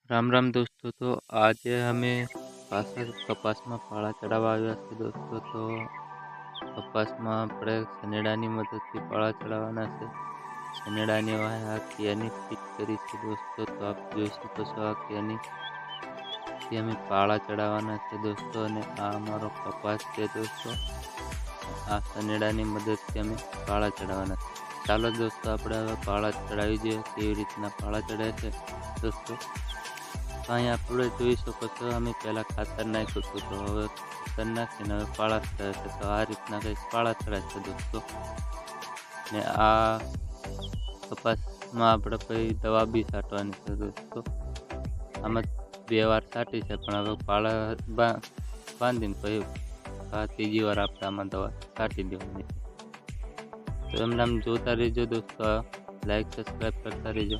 राम राम दोस्तों। तो आज हमें પાછા કપાસમાં પાળા ચડાવવા આવ્યા છે દોસ્તો। તો કપાસમાં આપણે સનેડાની મદદથી પાળા ચડાવવાના છે। સનેડાની વાહે આ કિયાની ફિટ કરી છે દોસ્તો। તો આપ જોઈ શકો છો આ કિયાની અમે પાળા ચડાવવાના છે દોસ્તો। અને આ અમારો કપાસ છે દોસ્તો। આ સનેડાની મદદથી અમે પાળા ચડાવવાના છે। ચાલો દોસ્તો આપણે હવે પાળા ચડાવી જોઈએ કેવી રીતના પાળા ચડે છે દોસ્તો। અહીં આપણે જોઈ શકો છો અમે પહેલાં ખાતર નાખ્યું હતું, તો હવે ખાતર નાખીને હવે પાળા ચડાવે છે। તો આ રીતના કંઈક પાળા ચડાવે છે દોસ્તો। ને આ કપાસમાં આપણે પછી દવા બી છાંટવાની છે દોસ્તો। આમાં 2 વાર છાંટી છે, પણ હવે પાળા બાંધીને પછી ત્રીજી વાર આપણે આમાં દવા છાંટી દેવાની છે। તો એમને આમ જોતા રહેજો દોસ્તો, લાઈક સબસ્ક્રાઈબ કરતા રહેજો।